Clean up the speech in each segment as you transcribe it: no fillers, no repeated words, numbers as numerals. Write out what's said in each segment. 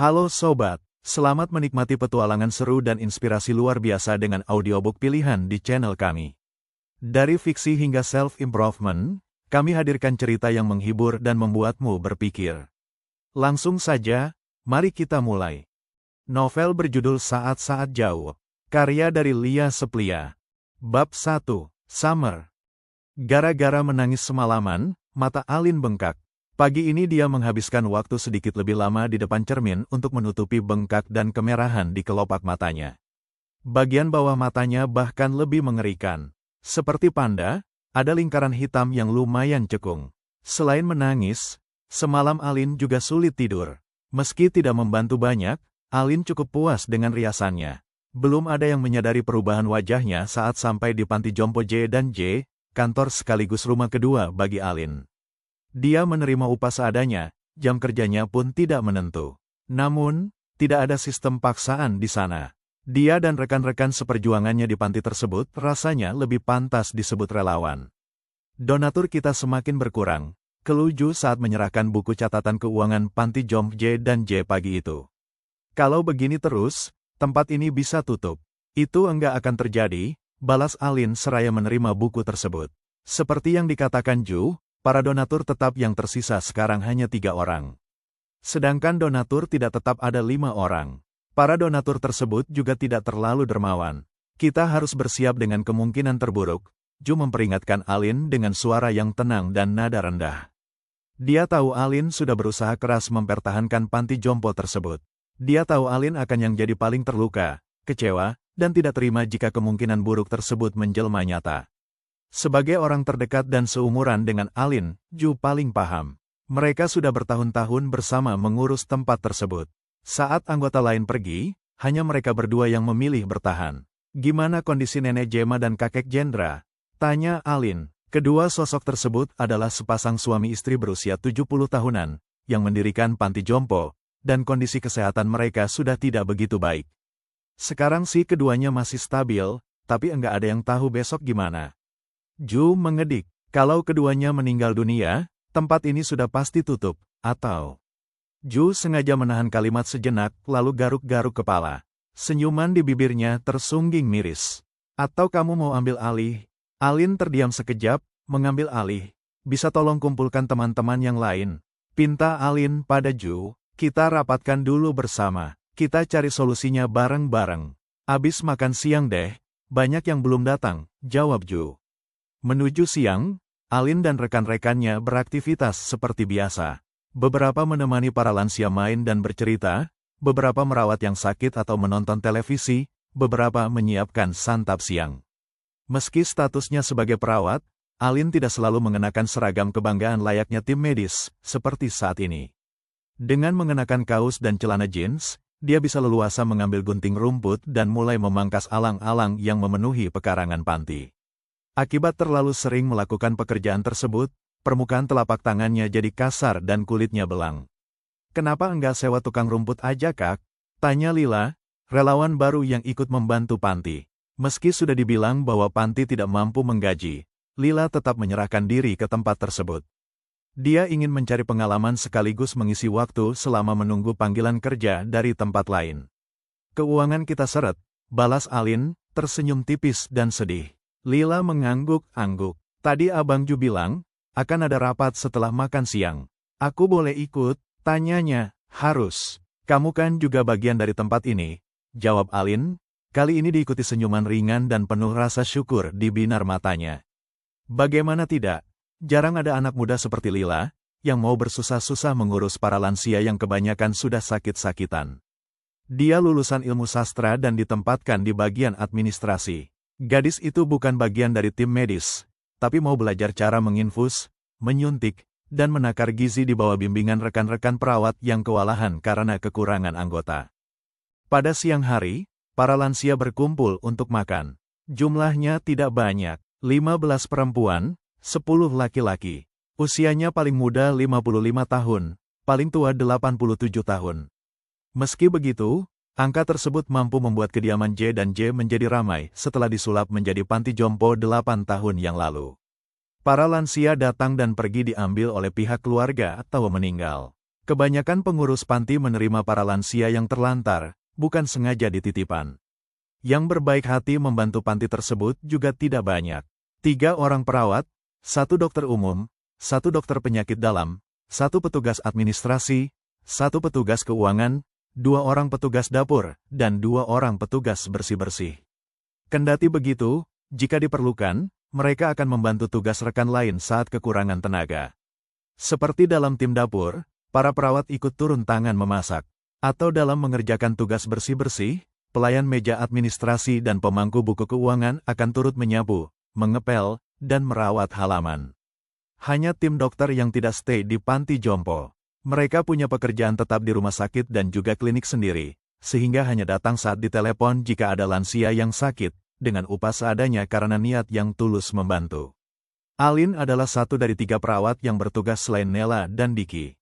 Halo sobat, selamat menikmati petualangan seru dan inspirasi luar biasa dengan audiobook pilihan di channel kami. Dari fiksi hingga self-improvement, kami hadirkan cerita yang menghibur dan membuatmu berpikir. Langsung saja, mari kita mulai. Novel berjudul Saat-Saat Jauh, karya dari Lia Seplia. Bab 1, Summer. Gara-gara menangis semalaman, mata Alin bengkak. Pagi ini dia menghabiskan waktu sedikit lebih lama di depan cermin untuk menutupi bengkak dan kemerahan di kelopak matanya. Bagian bawah matanya bahkan lebih mengerikan. Seperti panda, ada lingkaran hitam yang lumayan cekung. Selain menangis, semalam Alin juga sulit tidur. Meski tidak membantu banyak, Alin cukup puas dengan riasannya. Belum ada yang menyadari perubahan wajahnya saat sampai di panti jompo J dan J, kantor sekaligus rumah kedua bagi Alin. Dia menerima upah seadanya, jam kerjanya pun tidak menentu. Namun, tidak ada sistem paksaan di sana. Dia dan rekan-rekan seperjuangannya di panti tersebut rasanya lebih pantas disebut relawan. Donatur kita semakin berkurang, keluh Ju saat menyerahkan buku catatan keuangan panti jompo J dan J pagi itu. Kalau begini terus, tempat ini bisa tutup. Itu enggak akan terjadi, balas Alin seraya menerima buku tersebut. Seperti yang dikatakan Ju, para donatur tetap yang tersisa sekarang hanya 3 orang. Sedangkan donatur tidak tetap ada 5 orang. Para donatur tersebut juga tidak terlalu dermawan. Kita harus bersiap dengan kemungkinan terburuk, Ju memperingatkan Alin dengan suara yang tenang dan nada rendah. Dia tahu Alin sudah berusaha keras mempertahankan panti jompo tersebut. Dia tahu Alin akan yang jadi paling terluka, kecewa, dan tidak terima jika kemungkinan buruk tersebut menjelma nyata. Sebagai orang terdekat dan seumuran dengan Alin, Ju paling paham. Mereka sudah bertahun-tahun bersama mengurus tempat tersebut. Saat anggota lain pergi, hanya mereka berdua yang memilih bertahan. Gimana kondisi nenek Jema dan kakek Jendra? Tanya Alin. Kedua sosok tersebut adalah sepasang suami istri berusia 70 tahunan, yang mendirikan panti jompo, dan kondisi kesehatan mereka sudah tidak begitu baik. Sekarang sih keduanya masih stabil, tapi enggak ada yang tahu besok gimana. Ju mengedik, kalau keduanya meninggal dunia, tempat ini sudah pasti tutup, atau... Ju sengaja menahan kalimat sejenak, lalu garuk-garuk kepala. Senyuman di bibirnya tersungging miris. Atau kamu mau ambil alih? Alin terdiam sekejap, mengambil alih. Bisa tolong kumpulkan teman-teman yang lain? Pinta Alin pada Ju, kita rapatkan dulu bersama. Kita cari solusinya bareng-bareng. Abis makan siang deh, banyak yang belum datang, jawab Ju. Menuju siang, Alin dan rekan-rekannya beraktivitas seperti biasa. Beberapa menemani para lansia main dan bercerita, beberapa merawat yang sakit atau menonton televisi, beberapa menyiapkan santap siang. Meski statusnya sebagai perawat, Alin tidak selalu mengenakan seragam kebanggaan layaknya tim medis, seperti saat ini. Dengan mengenakan kaos dan celana jeans, dia bisa leluasa mengambil gunting rumput dan mulai memangkas alang-alang yang memenuhi pekarangan panti. Akibat terlalu sering melakukan pekerjaan tersebut, permukaan telapak tangannya jadi kasar dan kulitnya belang. Kenapa enggak sewa tukang rumput aja kak? Tanya Lila, relawan baru yang ikut membantu panti. Meski sudah dibilang bahwa panti tidak mampu menggaji, Lila tetap menyerahkan diri ke tempat tersebut. Dia ingin mencari pengalaman sekaligus mengisi waktu selama menunggu panggilan kerja dari tempat lain. Keuangan kita seret, balas Alin, tersenyum tipis dan sedih. Lila mengangguk-angguk. Tadi Abang Ju bilang, akan ada rapat setelah makan siang. Aku boleh ikut? Tanyanya. Harus. Kamu kan juga bagian dari tempat ini, jawab Alin. Kali ini diikuti senyuman ringan dan penuh rasa syukur di binar matanya. Bagaimana tidak? Jarang ada anak muda seperti Lila, yang mau bersusah-susah mengurus para lansia yang kebanyakan sudah sakit-sakitan. Dia lulusan ilmu sastra dan ditempatkan di bagian administrasi. Gadis itu bukan bagian dari tim medis, tapi mau belajar cara menginfus, menyuntik, dan menakar gizi di bawah bimbingan rekan-rekan perawat yang kewalahan karena kekurangan anggota. Pada siang hari, para lansia berkumpul untuk makan. Jumlahnya tidak banyak, 15 perempuan, 10 laki-laki. Usianya paling muda 55 tahun, paling tua 87 tahun. Meski begitu, angka tersebut mampu membuat kediaman J dan J menjadi ramai setelah disulap menjadi panti jompo 8 tahun yang lalu. Para lansia datang dan pergi diambil oleh pihak keluarga atau meninggal. Kebanyakan pengurus panti menerima para lansia yang terlantar, bukan sengaja dititipan. Yang berbaik hati membantu panti tersebut juga tidak banyak. 3 orang perawat, 1 dokter umum, 1 dokter penyakit dalam, 1 petugas administrasi, 1 petugas keuangan, 2 orang petugas dapur, dan 2 orang petugas bersih-bersih. Kendati begitu, jika diperlukan, mereka akan membantu tugas rekan lain saat kekurangan tenaga. Seperti dalam tim dapur, para perawat ikut turun tangan memasak, atau dalam mengerjakan tugas bersih-bersih, pelayan meja administrasi dan pemangku buku keuangan akan turut menyapu, mengepel, dan merawat halaman. Hanya tim dokter yang tidak stay di panti jompo. Mereka punya pekerjaan tetap di rumah sakit dan juga klinik sendiri, sehingga hanya datang saat ditelepon jika ada lansia yang sakit, dengan upah seadanya karena niat yang tulus membantu. Alin adalah satu dari 3 perawat yang bertugas selain Nela dan Diki.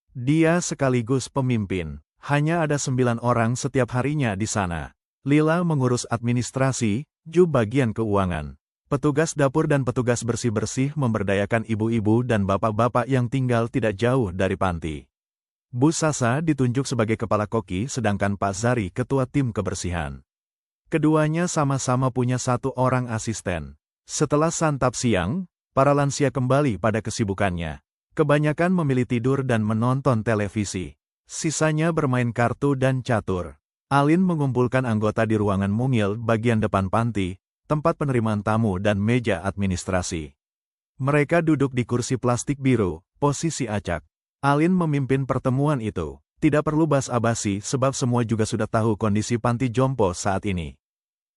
Dia sekaligus pemimpin. Hanya ada 9 orang setiap harinya di sana. Lila mengurus administrasi, Ju bagian keuangan. Petugas dapur dan petugas bersih-bersih memberdayakan ibu-ibu dan bapak-bapak yang tinggal tidak jauh dari panti. Bu Sasa ditunjuk sebagai kepala koki sedangkan Pak Zari ketua tim kebersihan. Keduanya sama-sama punya 1 orang asisten. Setelah santap siang, para lansia kembali pada kesibukannya. Kebanyakan memilih tidur dan menonton televisi. Sisanya bermain kartu dan catur. Alin mengumpulkan anggota di ruangan mungil bagian depan panti, tempat penerimaan tamu dan meja administrasi. Mereka duduk di kursi plastik biru, posisi acak. Alin memimpin pertemuan itu. Tidak perlu basa-basi sebab semua juga sudah tahu kondisi panti jompo saat ini.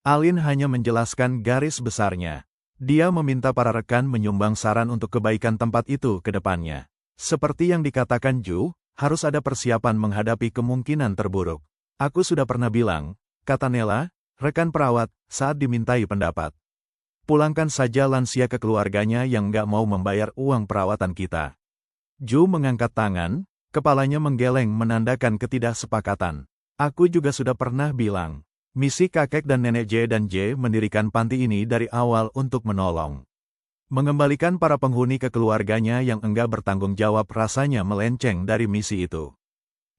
Alin hanya menjelaskan garis besarnya. Dia meminta para rekan menyumbang saran untuk kebaikan tempat itu ke depannya. Seperti yang dikatakan Ju, harus ada persiapan menghadapi kemungkinan terburuk. Aku sudah pernah bilang, kata Nela, rekan perawat, saat dimintai pendapat. Pulangkan saja lansia ke keluarganya yang nggak mau membayar uang perawatan kita. Ju mengangkat tangan, kepalanya menggeleng menandakan ketidaksepakatan. Aku juga sudah pernah bilang. Misi kakek dan nenek J dan J mendirikan panti ini dari awal untuk menolong. Mengembalikan para penghuni ke keluarganya yang enggak bertanggung jawab rasanya melenceng dari misi itu.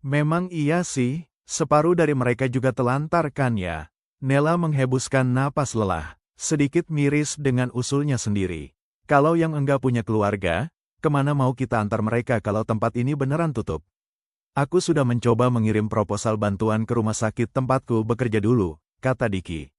Memang iya sih, separuh dari mereka juga telantar kan ya? Nela menghembuskan napas lelah, sedikit miris dengan usulnya sendiri. Kalau yang enggak punya keluarga, kemana mau kita antar mereka kalau tempat ini beneran tutup? Aku sudah mencoba mengirim proposal bantuan ke rumah sakit tempatku bekerja dulu, kata Diki.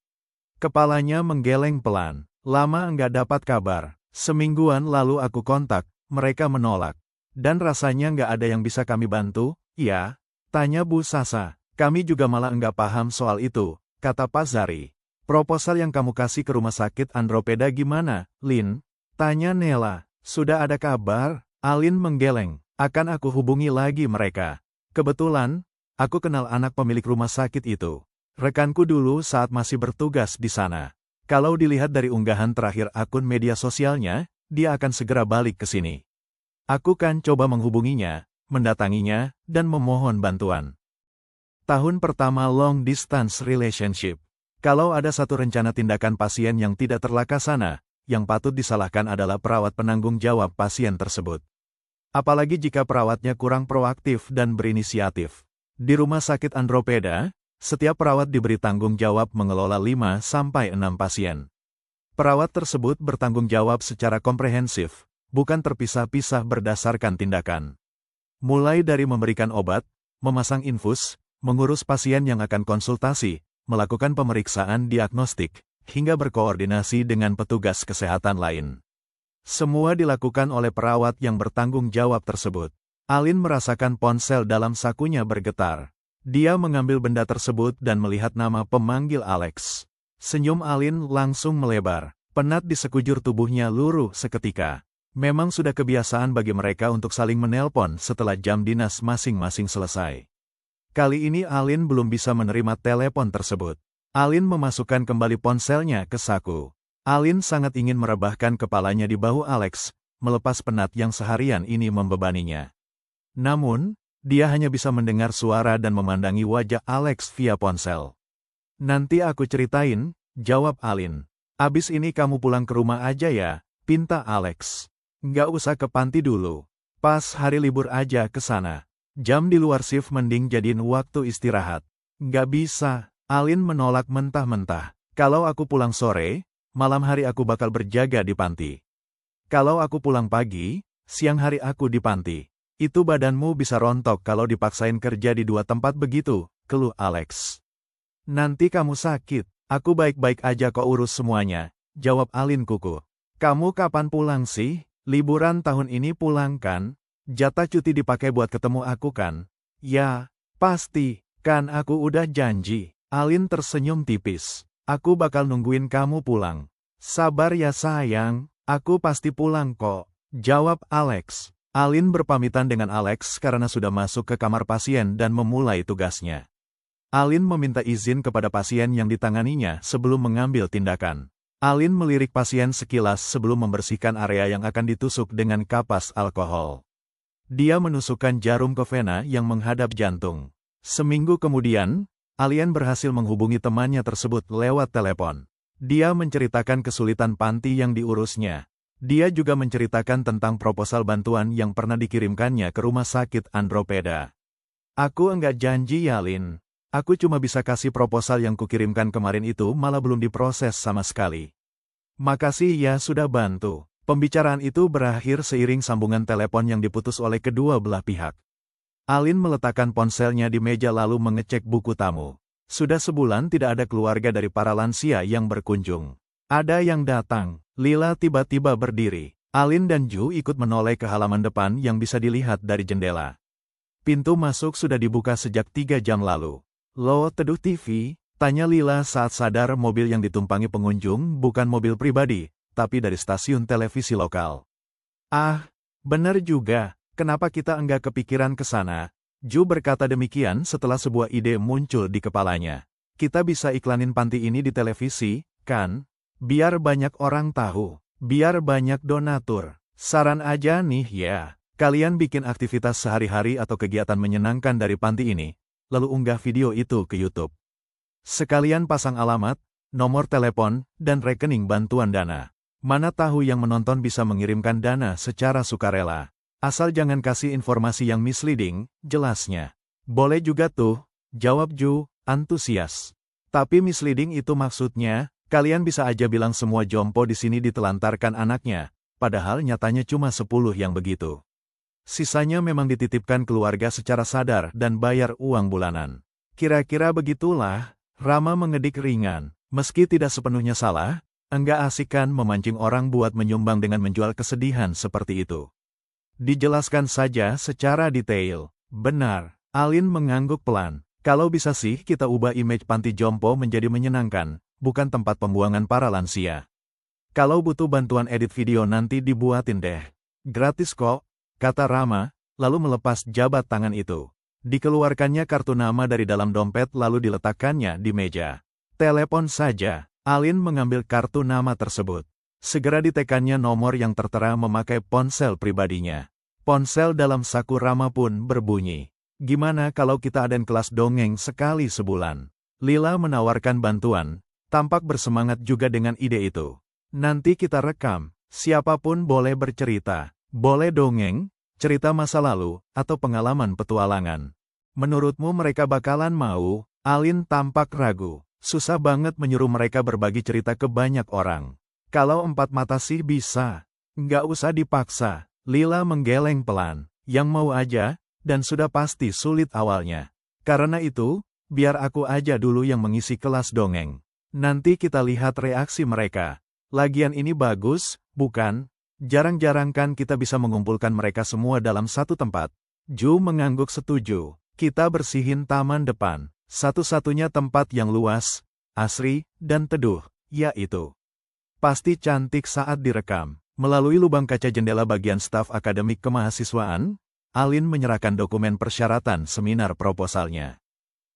Kepalanya menggeleng pelan. Lama enggak dapat kabar. Semingguan lalu aku kontak, mereka menolak. Dan rasanya enggak ada yang bisa kami bantu, ya? Tanya Bu Sasa. Kami juga malah enggak paham soal itu, kata Pak Zari. Proposal yang kamu kasih ke rumah sakit Andropeda gimana, Lin? Tanya Nela. Sudah ada kabar? Alin menggeleng. Akan aku hubungi lagi mereka. Kebetulan, aku kenal anak pemilik rumah sakit itu. Rekanku dulu saat masih bertugas di sana. Kalau dilihat dari unggahan terakhir akun media sosialnya, dia akan segera balik ke sini. Aku kan coba menghubunginya, mendatanginya, dan memohon bantuan. Tahun pertama long distance relationship. Kalau ada satu rencana tindakan pasien yang tidak terlaksana, yang patut disalahkan adalah perawat penanggung jawab pasien tersebut. Apalagi jika perawatnya kurang proaktif dan berinisiatif. Di rumah sakit Andropeda, setiap perawat diberi tanggung jawab mengelola 5-6 pasien. Perawat tersebut bertanggung jawab secara komprehensif, bukan terpisah-pisah berdasarkan tindakan. Mulai dari memberikan obat, memasang infus, mengurus pasien yang akan konsultasi, melakukan pemeriksaan diagnostik, hingga berkoordinasi dengan petugas kesehatan lain. Semua dilakukan oleh perawat yang bertanggung jawab tersebut. Alin merasakan ponsel dalam sakunya bergetar. Dia mengambil benda tersebut dan melihat nama pemanggil Alex. Senyum Alin langsung melebar. Penat di sekujur tubuhnya luruh seketika. Memang sudah kebiasaan bagi mereka untuk saling menelpon setelah jam dinas masing-masing selesai. Kali ini Alin belum bisa menerima telepon tersebut. Alin memasukkan kembali ponselnya ke saku. Alin sangat ingin merebahkan kepalanya di bahu Alex, melepas penat yang seharian ini membebaninya. Namun, dia hanya bisa mendengar suara dan memandangi wajah Alex via ponsel. Nanti aku ceritain, jawab Alin. Abis ini kamu pulang ke rumah aja ya, pinta Alex. Nggak usah ke panti dulu. Pas hari libur aja ke sana. Jam di luar shift mending jadiin waktu istirahat. Nggak bisa, Alin menolak mentah-mentah. Kalau aku pulang sore, malam hari aku bakal berjaga di panti. Kalau aku pulang pagi, siang hari aku di panti. Itu badanmu bisa rontok kalau dipaksain kerja di 2 tempat begitu, keluh Alex. Nanti kamu sakit, aku baik-baik aja kok urus semuanya, jawab Alin kuku. Kamu kapan pulang sih? Liburan tahun ini pulang kan? Jatah cuti dipakai buat ketemu aku kan? Ya, pasti, kan aku udah janji. Alin tersenyum tipis. Aku bakal nungguin kamu pulang. Sabar ya sayang, aku pasti pulang kok, jawab Alex. Alin berpamitan dengan Alex karena sudah masuk ke kamar pasien dan memulai tugasnya. Alin meminta izin kepada pasien yang ditanganinya sebelum mengambil tindakan. Alin melirik pasien sekilas sebelum membersihkan area yang akan ditusuk dengan kapas alkohol. Dia menusukkan jarum ke vena yang menghadap jantung. Seminggu kemudian, Alin berhasil menghubungi temannya tersebut lewat telepon. Dia menceritakan kesulitan panti yang diurusnya. Dia juga menceritakan tentang proposal bantuan yang pernah dikirimkannya ke rumah sakit Andropeda. Aku enggak janji ya Lin. Aku cuma bisa kasih proposal yang kukirimkan kemarin itu malah belum diproses sama sekali. Makasih ya sudah bantu. Pembicaraan itu berakhir seiring sambungan telepon yang diputus oleh kedua belah pihak. Alin meletakkan ponselnya di meja lalu mengecek buku tamu. Sudah sebulan tidak ada keluarga dari para lansia yang berkunjung. Ada yang datang. Lila tiba-tiba berdiri. Alin dan Ju ikut menoleh ke halaman depan yang bisa dilihat dari jendela. Pintu masuk sudah dibuka sejak 3 jam lalu. Lo teduh TV? Tanya Lila saat sadar mobil yang ditumpangi pengunjung bukan mobil pribadi, tapi dari stasiun televisi lokal. Ah, bener juga, kenapa kita enggak kepikiran ke sana? Ju berkata demikian setelah sebuah ide muncul di kepalanya. Kita bisa iklanin panti ini di televisi, kan? Biar banyak orang tahu, biar banyak donatur. Saran aja nih ya, kalian bikin aktivitas sehari-hari atau kegiatan menyenangkan dari panti ini, lalu unggah video itu ke YouTube. Sekalian pasang alamat, nomor telepon, dan rekening bantuan dana. Mana tahu yang menonton bisa mengirimkan dana secara sukarela. Asal jangan kasih informasi yang misleading, jelasnya. Boleh juga tuh, jawab Ju, antusias. Tapi misleading itu maksudnya, kalian bisa aja bilang semua jompo di sini ditelantarkan anaknya, padahal nyatanya cuma 10 yang begitu. Sisanya memang dititipkan keluarga secara sadar dan bayar uang bulanan. Kira-kira begitulah. Rama mengedik ringan. Meski tidak sepenuhnya salah, enggak asik kan memancing orang buat menyumbang dengan menjual kesedihan seperti itu. Dijelaskan saja secara detail. Benar, Alin mengangguk pelan. Kalau bisa sih kita ubah image panti jompo menjadi menyenangkan, bukan tempat pembuangan para lansia. Kalau butuh bantuan edit video nanti dibuatin deh. Gratis kok, kata Rama, lalu melepas jabat tangan itu. Dikeluarkannya kartu nama dari dalam dompet lalu diletakkannya di meja. Telepon saja, Alin mengambil kartu nama tersebut. Segera ditekannya nomor yang tertera memakai ponsel pribadinya. Ponsel dalam saku Rama pun berbunyi. Gimana kalau kita adain kelas dongeng sekali sebulan? Lila menawarkan bantuan, tampak bersemangat juga dengan ide itu. Nanti kita rekam, siapapun boleh bercerita. Boleh dongeng, cerita masa lalu, atau pengalaman petualangan. Menurutmu mereka bakalan mau? Alin tampak ragu. Susah banget menyuruh mereka berbagi cerita ke banyak orang. Kalau 4 mata sih bisa. Nggak usah dipaksa. Lila menggeleng pelan. Yang mau aja, dan sudah pasti sulit awalnya. Karena itu, biar aku aja dulu yang mengisi kelas dongeng. Nanti kita lihat reaksi mereka. Lagian ini bagus, bukan? Jarang-jarang kan kita bisa mengumpulkan mereka semua dalam satu tempat. Ju mengangguk setuju. Kita bersihin taman depan. Satu-satunya tempat yang luas, asri, dan teduh, yaitu. Pasti cantik saat direkam. Melalui lubang kaca jendela bagian staf akademik kemahasiswaan, Alin menyerahkan dokumen persyaratan seminar proposalnya.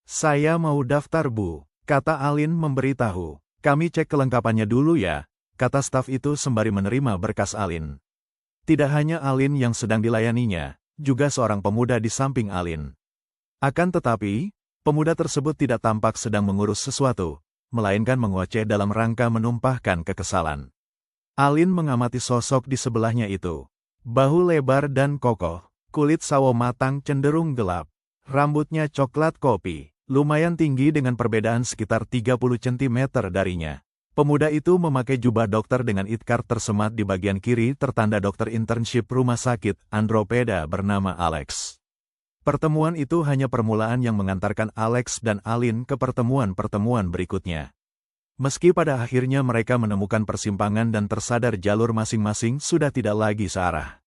Saya mau daftar Bu, kata Alin memberitahu. Kami cek kelengkapannya dulu ya, kata staf itu sembari menerima berkas Alin. Tidak hanya Alin yang sedang dilayaninya, juga seorang pemuda di samping Alin. Akan tetapi, pemuda tersebut tidak tampak sedang mengurus sesuatu, melainkan mengoceh dalam rangka menumpahkan kekesalan. Alin mengamati sosok di sebelahnya itu. Bahu lebar dan kokoh, Kulit sawo matang cenderung gelap. Rambutnya coklat kopi, lumayan tinggi dengan perbedaan sekitar 30 cm darinya. Pemuda itu memakai jubah dokter dengan itkar tersemat di bagian kiri tertanda dokter internship rumah sakit Andropeda bernama Alex. Pertemuan itu hanya permulaan yang mengantarkan Alex dan Alin ke pertemuan-pertemuan berikutnya. Meski pada akhirnya mereka menemukan persimpangan dan tersadar jalur masing-masing sudah tidak lagi searah.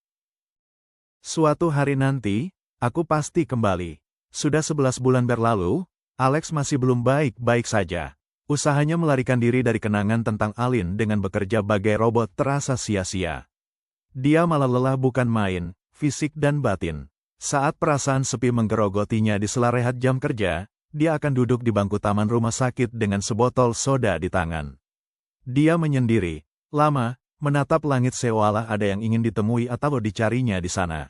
Suatu hari nanti, aku pasti kembali. Sudah 11 bulan berlalu, Alex masih belum baik-baik saja. Usahanya melarikan diri dari kenangan tentang Alin dengan bekerja bagai robot terasa sia-sia. Dia malah lelah bukan main, fisik dan batin. Saat perasaan sepi menggerogotinya di sela rehat jam kerja, dia akan duduk di bangku taman rumah sakit dengan sebotol soda di tangan. Dia menyendiri, lama, menatap langit seolah ada yang ingin ditemui atau dicarinya di sana.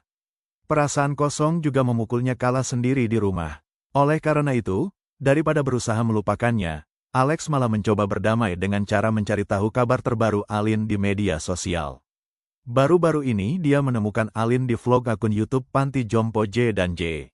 Perasaan kosong juga memukulnya kala sendiri di rumah. Oleh karena itu, daripada berusaha melupakannya, Alex malah mencoba berdamai dengan cara mencari tahu kabar terbaru Alin di media sosial. Baru-baru ini dia menemukan Alin di vlog akun YouTube Panti Jompo J dan J.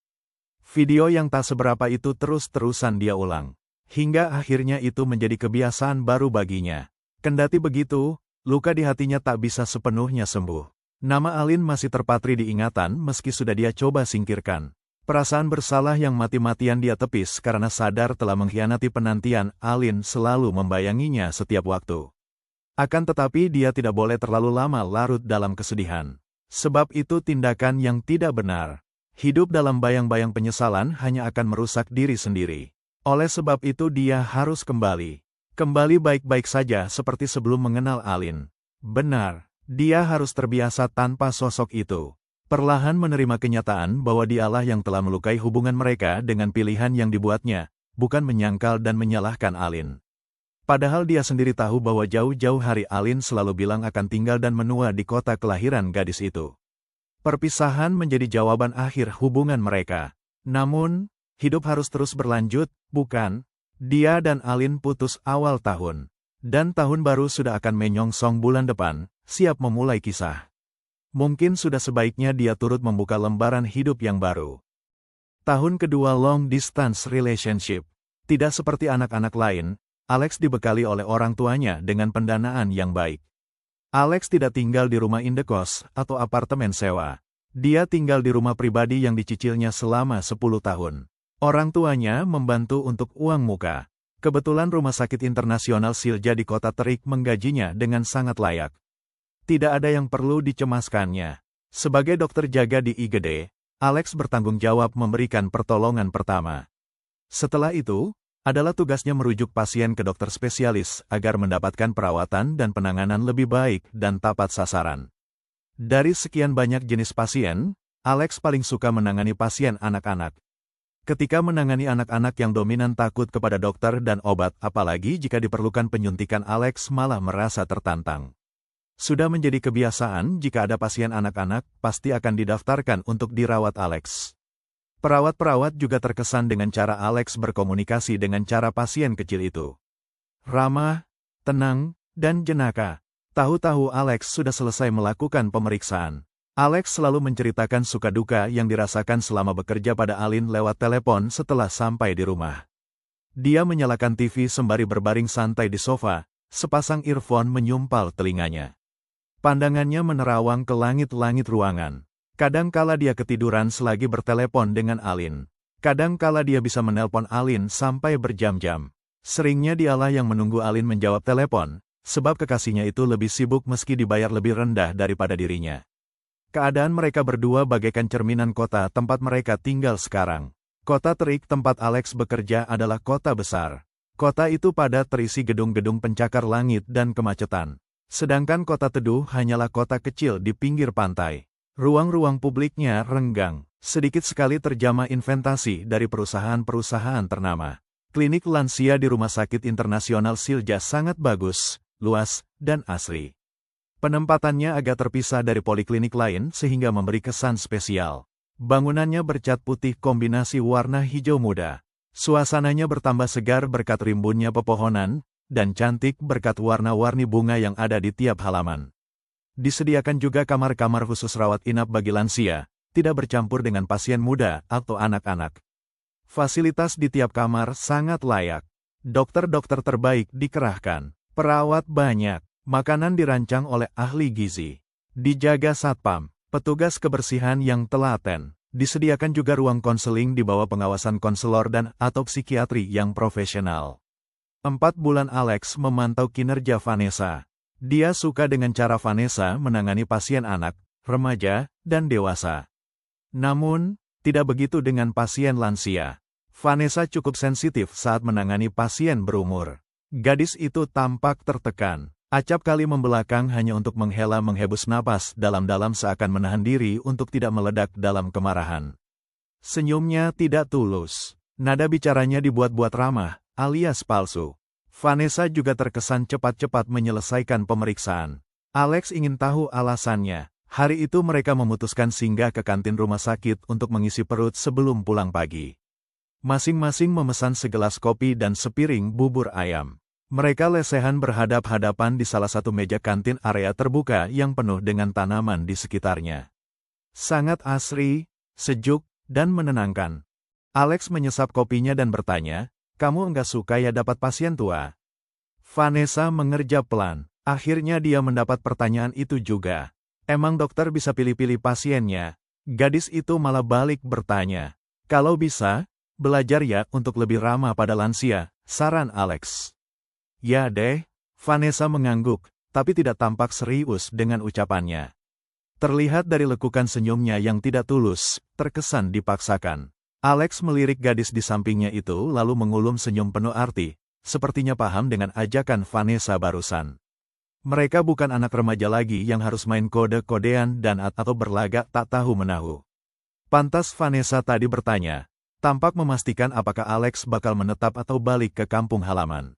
Video yang tak seberapa itu terus-terusan dia ulang. Hingga akhirnya itu menjadi kebiasaan baru baginya. Kendati begitu, luka di hatinya tak bisa sepenuhnya sembuh. Nama Alin masih terpatri di ingatan meski sudah dia coba singkirkan. Perasaan bersalah yang mati-matian dia tepis karena sadar telah mengkhianati penantian Alin selalu membayanginya setiap waktu. Akan tetapi dia tidak boleh terlalu lama larut dalam kesedihan. Sebab itu tindakan yang tidak benar. Hidup dalam bayang-bayang penyesalan hanya akan merusak diri sendiri. Oleh sebab itu dia harus kembali. Kembali baik-baik saja seperti sebelum mengenal Alin. Benar. Dia harus terbiasa tanpa sosok itu. Perlahan menerima kenyataan bahwa dialah yang telah melukai hubungan mereka dengan pilihan yang dibuatnya, bukan menyangkal dan menyalahkan Alin. Padahal dia sendiri tahu bahwa jauh-jauh hari Alin selalu bilang akan tinggal dan menua di kota kelahiran gadis itu. Perpisahan menjadi jawaban akhir hubungan mereka. Namun, hidup harus terus berlanjut, bukan? Dia dan Alin putus awal tahun. Dan tahun baru sudah akan menyongsong bulan depan, siap memulai kisah. Mungkin sudah sebaiknya dia turut membuka lembaran hidup yang baru. Tahun kedua long distance relationship. Tidak seperti anak-anak lain, Alex dibekali oleh orang tuanya dengan pendanaan yang baik. Alex tidak tinggal di rumah indekos atau apartemen sewa. Dia tinggal di rumah pribadi yang dicicilnya selama 10 tahun. Orang tuanya membantu untuk uang muka. Kebetulan Rumah Sakit Internasional Silja di Kota Terik menggajinya dengan sangat layak. Tidak ada yang perlu dicemaskannya. Sebagai dokter jaga di IGD, Alex bertanggung jawab memberikan pertolongan pertama. Setelah itu, adalah tugasnya merujuk pasien ke dokter spesialis agar mendapatkan perawatan dan penanganan lebih baik dan tepat sasaran. Dari sekian banyak jenis pasien, Alex paling suka menangani pasien anak-anak. Ketika menangani anak-anak yang dominan takut kepada dokter dan obat, apalagi jika diperlukan penyuntikan, Alex malah merasa tertantang. Sudah menjadi kebiasaan jika ada pasien anak-anak, pasti akan didaftarkan untuk dirawat Alex. Perawat-perawat juga terkesan dengan cara Alex berkomunikasi dengan cara pasien kecil itu. Ramah, tenang, dan jenaka. Tahu-tahu Alex sudah selesai melakukan pemeriksaan. Alex selalu menceritakan suka duka yang dirasakan selama bekerja pada Alin lewat telepon setelah sampai di rumah. Dia menyalakan TV sembari berbaring santai di sofa, sepasang earphone menyumpal telinganya. Pandangannya menerawang ke langit-langit ruangan. Kadang kala dia ketiduran selagi bertelepon dengan Alin. Kadang kala dia bisa menelpon Alin sampai berjam-jam. Seringnya dialah yang menunggu Alin menjawab telepon, sebab kekasihnya itu lebih sibuk meski dibayar lebih rendah daripada dirinya. Keadaan mereka berdua bagaikan cerminan kota tempat mereka tinggal sekarang. Kota Terik tempat Alex bekerja adalah kota besar. Kota itu padat terisi gedung-gedung pencakar langit dan kemacetan. Sedangkan Kota Teduh hanyalah kota kecil di pinggir pantai. Ruang-ruang publiknya renggang. Sedikit sekali terjamah investasi dari perusahaan-perusahaan ternama. Klinik lansia di Rumah Sakit Internasional Silja sangat bagus, luas, dan asri. Penempatannya agak terpisah dari poliklinik lain sehingga memberi kesan spesial. Bangunannya bercat putih kombinasi warna hijau muda. Suasananya bertambah segar berkat rimbunnya pepohonan, dan cantik berkat warna-warni bunga yang ada di tiap halaman. Disediakan juga kamar-kamar khusus rawat inap bagi lansia, tidak bercampur dengan pasien muda atau anak-anak. Fasilitas di tiap kamar sangat layak. Dokter-dokter terbaik dikerahkan. Perawat banyak. Makanan dirancang oleh ahli gizi. Dijaga satpam, petugas kebersihan yang telaten. Disediakan juga ruang konseling di bawah pengawasan konselor dan atau psikiatri yang profesional. 4 bulan Alex memantau kinerja Vanessa. Dia suka dengan cara Vanessa menangani pasien anak, remaja, dan dewasa. Namun, tidak begitu dengan pasien lansia. Vanessa cukup sensitif saat menangani pasien berumur. Gadis itu tampak tertekan. Acap kali membelakang hanya untuk menghembus napas dalam-dalam seakan menahan diri untuk tidak meledak dalam kemarahan. Senyumnya tidak tulus. Nada bicaranya dibuat-buat ramah, alias palsu. Vanessa juga terkesan cepat-cepat menyelesaikan pemeriksaan. Alex ingin tahu alasannya. Hari itu mereka memutuskan singgah ke kantin rumah sakit untuk mengisi perut sebelum pulang pagi. Masing-masing memesan segelas kopi dan sepiring bubur ayam. Mereka lesehan berhadap-hadapan di salah satu meja kantin area terbuka yang penuh dengan tanaman di sekitarnya. Sangat asri, sejuk, dan menenangkan. Alex menyesap kopinya dan bertanya, "Kamu enggak suka ya dapat pasien tua?" Vanessa mengerja pelan. Akhirnya dia mendapat pertanyaan itu juga. Emang dokter bisa pilih-pilih pasiennya? Gadis itu malah balik bertanya. Kalau bisa, belajar ya untuk lebih ramah pada lansia, saran Alex. Ya deh, Vanessa mengangguk, tapi tidak tampak serius dengan ucapannya. Terlihat dari lekukan senyumnya yang tidak tulus, terkesan dipaksakan. Alex melirik gadis di sampingnya itu lalu mengulum senyum penuh arti, sepertinya paham dengan ajakan Vanessa barusan. Mereka bukan anak remaja lagi yang harus main kode-kodean dan atau berlagak tak tahu menahu. Pantas Vanessa tadi bertanya, tampak memastikan apakah Alex bakal menetap atau balik ke kampung halaman.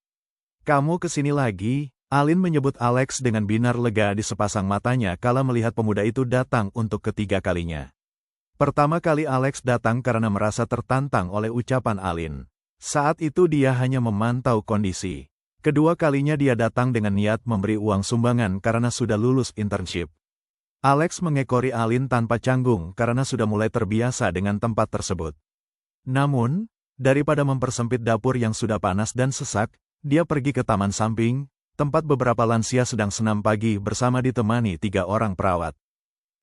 "Kamu kesini lagi?" Alin menyebut Alex dengan binar lega di sepasang matanya kala melihat pemuda itu datang untuk ketiga kalinya. Pertama kali Alex datang karena merasa tertantang oleh ucapan Alin. Saat itu dia hanya memantau kondisi. Kedua kalinya dia datang dengan niat memberi uang sumbangan karena sudah lulus internship. Alex mengekori Alin tanpa canggung karena sudah mulai terbiasa dengan tempat tersebut. Namun, daripada mempersempit dapur yang sudah panas dan sesak, dia pergi ke taman samping, tempat beberapa lansia sedang senam pagi bersama ditemani 3 orang perawat.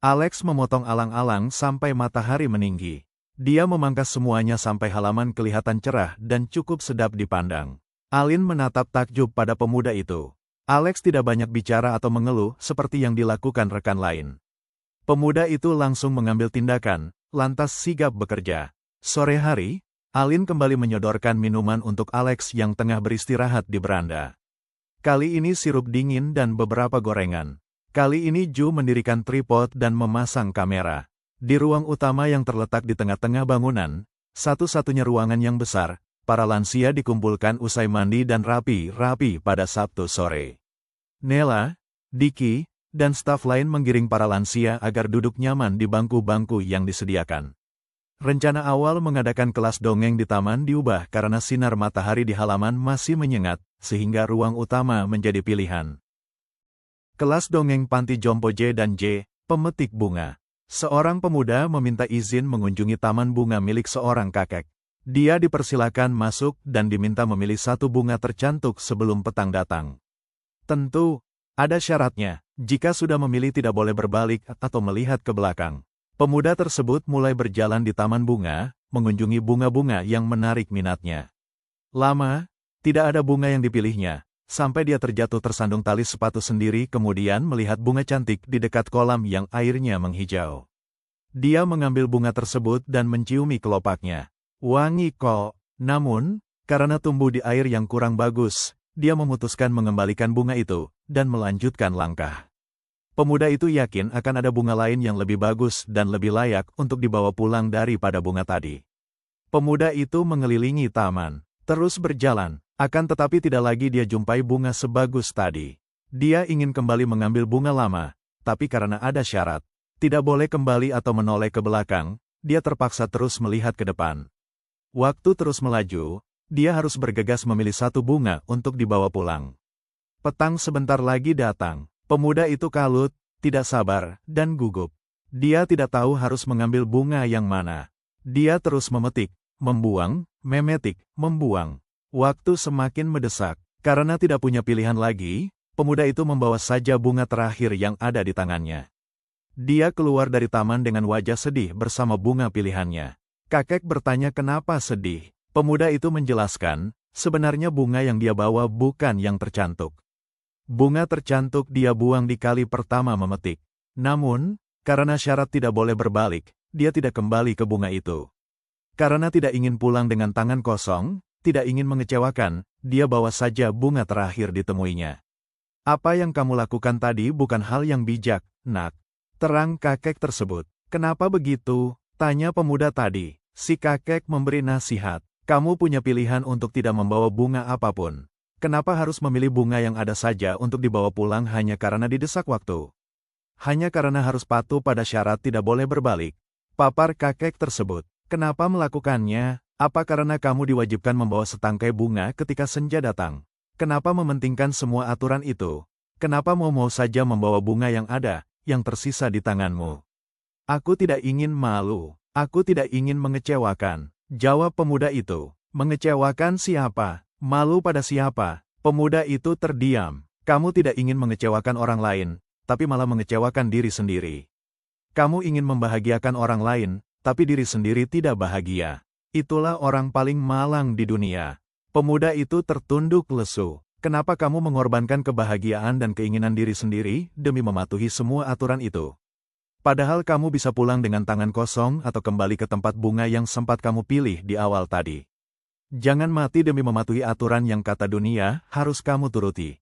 Alex memotong alang-alang sampai matahari meninggi. Dia memangkas semuanya sampai halaman kelihatan cerah dan cukup sedap dipandang. Alin menatap takjub pada pemuda itu. Alex tidak banyak bicara atau mengeluh seperti yang dilakukan rekan lain. Pemuda itu langsung mengambil tindakan, lantas sigap bekerja. Sore hari, Alin kembali menyodorkan minuman untuk Alex yang tengah beristirahat di beranda. Kali ini sirup dingin dan beberapa gorengan. Kali ini Ju mendirikan tripod dan memasang kamera. Di ruang utama yang terletak di tengah-tengah bangunan, satu-satunya ruangan yang besar, para lansia dikumpulkan usai mandi dan rapi-rapi pada Sabtu sore. Nela, Diki, dan staf lain menggiring para lansia agar duduk nyaman di bangku-bangku yang disediakan. Rencana awal mengadakan kelas dongeng di taman diubah karena sinar matahari di halaman masih menyengat, sehingga ruang utama menjadi pilihan. Kelas dongeng Panti Jompo J dan J, pemetik bunga. Seorang pemuda meminta izin mengunjungi taman bunga milik seorang kakek. Dia dipersilakan masuk dan diminta memilih satu bunga tercantik sebelum petang datang. Tentu, ada syaratnya, jika sudah memilih tidak boleh berbalik atau melihat ke belakang. Pemuda tersebut mulai berjalan di taman bunga, mengunjungi bunga-bunga yang menarik minatnya. Lama, tidak ada bunga yang dipilihnya, sampai dia terjatuh tersandung tali sepatu sendiri kemudian melihat bunga cantik di dekat kolam yang airnya menghijau. Dia mengambil bunga tersebut dan menciumi kelopaknya. Wangi kok, namun, karena tumbuh di air yang kurang bagus, dia memutuskan mengembalikan bunga itu, dan melanjutkan langkah. Pemuda itu yakin akan ada bunga lain yang lebih bagus dan lebih layak untuk dibawa pulang daripada bunga tadi. Pemuda itu mengelilingi taman, terus berjalan, akan tetapi tidak lagi dia jumpai bunga sebagus tadi. Dia ingin kembali mengambil bunga lama, tapi karena ada syarat, tidak boleh kembali atau menoleh ke belakang, dia terpaksa terus melihat ke depan. Waktu terus melaju, dia harus bergegas memilih satu bunga untuk dibawa pulang. Petang sebentar lagi datang. Pemuda itu kalut, tidak sabar, dan gugup. Dia tidak tahu harus mengambil bunga yang mana. Dia terus memetik, membuang, memetik, membuang. Waktu semakin mendesak. Karena tidak punya pilihan lagi, pemuda itu membawa saja bunga terakhir yang ada di tangannya. Dia keluar dari taman dengan wajah sedih bersama bunga pilihannya. Kakek bertanya kenapa sedih. Pemuda itu menjelaskan, sebenarnya bunga yang dia bawa bukan yang tercantuk. Bunga tercantuk dia buang di kali pertama memetik. Namun, karena syarat tidak boleh berbalik, dia tidak kembali ke bunga itu. Karena tidak ingin pulang dengan tangan kosong, tidak ingin mengecewakan, dia bawa saja bunga terakhir ditemuinya. Apa yang kamu lakukan tadi bukan hal yang bijak, nak. Terang kakek tersebut. Kenapa begitu? Tanya pemuda tadi. Si kakek memberi nasihat. Kamu punya pilihan untuk tidak membawa bunga apapun. Kenapa harus memilih bunga yang ada saja untuk dibawa pulang hanya karena didesak waktu? Hanya karena harus patuh pada syarat tidak boleh berbalik. Papar kakek tersebut. Kenapa melakukannya? Apa karena kamu diwajibkan membawa setangkai bunga ketika senja datang? Kenapa mementingkan semua aturan itu? Kenapa mau saja membawa bunga yang ada, yang tersisa di tanganmu? Aku tidak ingin malu. Aku tidak ingin mengecewakan. Jawab pemuda itu. Mengecewakan siapa? Malu pada siapa? Pemuda itu terdiam. Kamu tidak ingin mengecewakan orang lain, tapi malah mengecewakan diri sendiri. Kamu ingin membahagiakan orang lain, tapi diri sendiri tidak bahagia. Itulah orang paling malang di dunia. Pemuda itu tertunduk lesu. Kenapa kamu mengorbankan kebahagiaan dan keinginan diri sendiri demi mematuhi semua aturan itu? Padahal kamu bisa pulang dengan tangan kosong atau kembali ke tempat bunga yang sempat kamu pilih di awal tadi. Jangan mati demi mematuhi aturan yang kata dunia harus kamu turuti.